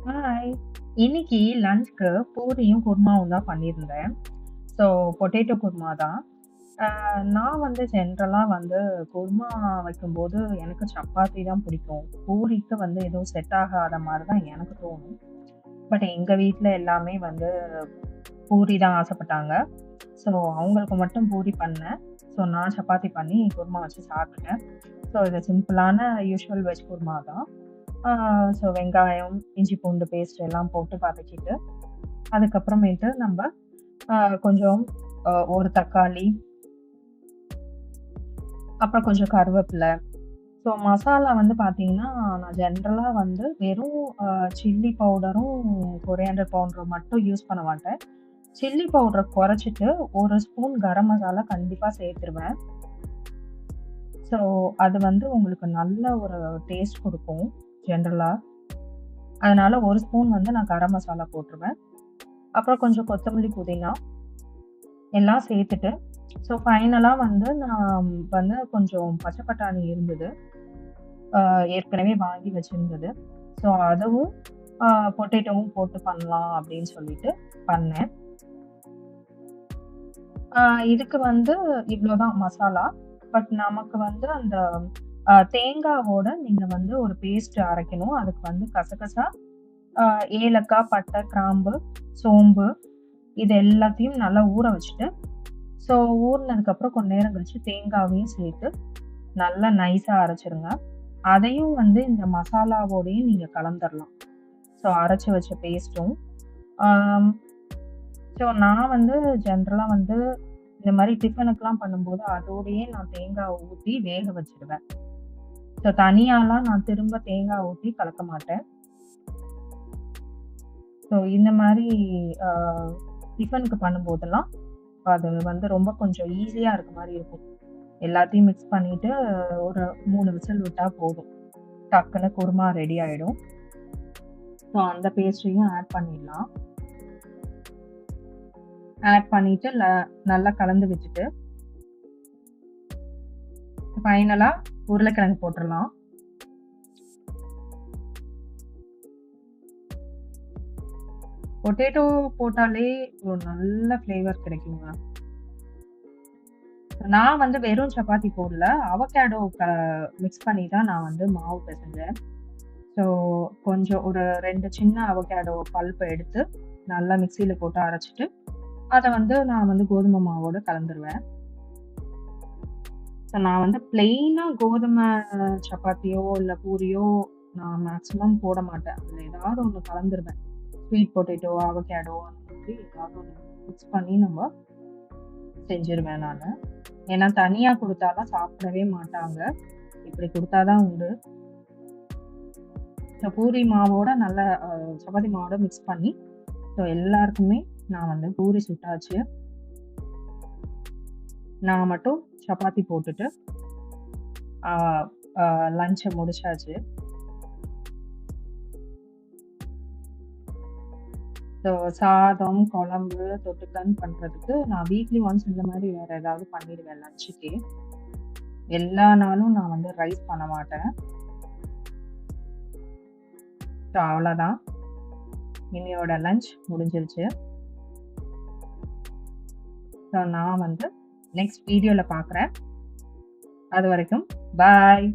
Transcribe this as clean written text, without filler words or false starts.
Hi. இன்னைக்கு லஞ்ச்க்கு பூரியும், குருமாவும் தான் பண்ணியிருந்தேன். ஸோ பொட்டேட்டோ குருமா தான். நான் வந்து ஜென்ரலா வந்து குருமா வைக்கும்போது எனக்கு சப்பாத்தி தான் பிடிக்கும். பூரிக்கு வந்து எதுவும் செட் ஆகாத மாரி தான் எனக்கு தோணும். பட் எங்க வீட்ல எல்லாமே வந்து பூரி தான் ஆசைப்பட்டாங்க. ஸோ அவங்களுக்கு மட்டும் பூரி பண்ணேன். ஸோ நான் சப்பாத்தி பண்ணி குருமா வச்சு சாப்பிட்டுட்டேன். ஸோ இது சிம்பிளான யூசுவல் வெஜ் குருமா தான். ஆ ஸோ வெங்காயம், இஞ்சி பூண்டு பேஸ்ட் எல்லாம் போட்டு வதக்கிட்டு, அதுக்கப்புறமேட்டு நம்ப அ கொஞ்சம் ஒரு தக்காளி, அப்புறம் கொஞ்சம் கருவேப்பில. ஸோ மசாலா வந்து பார்த்தீங்கன்னா, நான் ஜென்ரலா வந்து வெறும் அ சில்லி பவுடரும், கொரியாண்டர் பவுடரும் மட்டும் யூஸ் பண்ண மாட்டேன். சில்லி பவுடர குறைச்சிட்டு, 1 ஸ்பூன் கரம் மசாலா கண்டிப்பா சேர்த்துருவேன். ஸோ அது வந்து உங்களுக்கு நல்ல ஒரு டேஸ்ட் குடுக்கும், ஜென்ரலா. அதனால 1 ஸ்பூன் வந்து நான் கரம் மசாலா போட்டுருவேன். அப்புறம் கொஞ்சம் கொத்தமல்லி, புதினா எல்லாம் சேர்த்துட்டு, ஸோ ஃபைனலா வந்து நான் வந்து கொஞ்சம் பச்சை பட்டாணி இருந்தது. ஏற்கனவே வாங்கி வச்சிருந்தது. ஸோ அதுவும் அ பொட்டேட்டோவும் போட்டு பண்ணலாம் அப்படின்னு சொல்லிட்டு பண்ணேன். அ இதுக்கு வந்து இவ்வளோதான் மசாலா. பட் நமக்கு வந்து அந்த தேங்காவோட நீங்க வந்து ஒரு பேஸ்ட் அரைக்கணும். அதுக்கு வந்து கசகசா, அ ஏலக்காய், பட்டை, கிராம்பு, சோம்பு இது எல்லாத்தையும் நல்லா ஊற வச்சுட்டு, ஸோ ஊறுனதுக்கப்புறம் கொஞ்ச நேரம் கழிச்சு தேங்காவையும் சேர்த்து நல்லா நைஸா அரைச்சுருங்க. அதையும் வந்து இந்த மசாலாவோடயும் நீங்க கலந்துரலாம். ஸோ அரைச்சு வச்ச பேஸ்ட்டும். ஆம் ஸோ நான் வந்து ஜென்ரலா வந்து இந்த மாரி டிஃபனுக்குலாம் பண்ணும்போது அதோடயே நான் தேங்காவ ஊத்தி வேக வச்சுருவேன். ஸோ தனியாலாம் நான் திரும்ப தேங்காய் ஊத்தி கலக்க மாட்டேன். ஸோ இந்த மாரி அ டிஃபனுக்கு பண்ணும்போதெல்லாம் அது வந்து ரொம்ப கொஞ்சம் ஈஸியா இருக்க மாரி இருக்கும். எல்லாத்தையும் மிக்ஸ் பண்ணிட்டு ஒரு 3 விசில் விட்டா போதும். டக்குனு குருமா ரெடி ஆயிடும். ஸோ அந்த பேஸ்ட்டையும் ஆட் பண்ணிடலாம். ஆட் பண்ணிட்டு நல்லா கலந்து விட்டுட்டு, ஃபைனலா உருளைக்கிழங்கு போட்டுறலாம். பொட்டேட்டோ போட்டாலே ஒரு நல்ல ஃப்ளேவர் கிடைக்குங்க. நான் வந்து வெறும் சப்பாத்தி போடல. அவகேடோ மிக்ஸ் பண்ணி தான் நான் வந்து மாவு பெசஞ்சேன். ஸோ கொஞ்சம் ஒரு 2 சின்ன அவகேடோ பல்ப்ப எடுத்து நல்லா மிக்ஸியில போட்டு அரைச்சுட்டு, அத வந்து நான் வந்து கோதுமை மாவோட கலந்துருவேன். ஸோ நான் வந்து பிளெயினா கோதுமை சப்பாத்தியோ, இல்ல பூரியோ நான் மேக்ஸிமம் போட மாட்டேன். அதுல ஏதாவது ஒண்ணு கலந்துருவேன். ஸ்வீட் பொட்டேட்டோ, அவகேடோ அந்த மாதிரி ஏதாவது ஒண்ணு மிக்ஸ் பண்ணி நம்ம செஞ்சுருவேன் நானு. ஏன்னா தனியா குடுத்தாலாம் சாப்பிடவே மாட்டாங்க. இப்படி குடுத்தா தான் உண்டு. ஸோ பூரி மாவோட நல்லா சப்பாத்தி மாவோட மிக்ஸ் பண்ணி, ஸோ எல்லாருக்குமே நான் வந்து பூரி சுட்டாச்சு. நான் மட்டும் சப்பாத்தி போட்டுட்டு, ஆ அ லன்ச்ச முடிச்சாச்சு. ஸோ சாதம், குழம்பு, தொட்டுக்கன்னு பண்றதுக்கு நான் வீக்லி ஒன்ஸ் இந்த மாரி வேற ஏதாவது பண்ணிடுவேன் லன்ச்சுக்கே. எல்லா நாளும் நான் வந்து ரைஸ் பண்ண மாட்டேன். ஸோ அவ்வளோதான். இன்னையோட லன்ச் முடிஞ்சிருச்சு. ஸோ நான் வந்து நெக்ஸ்ட் வீடியோல பார்க்குறேன். அதுவரைக்கும் பாய்.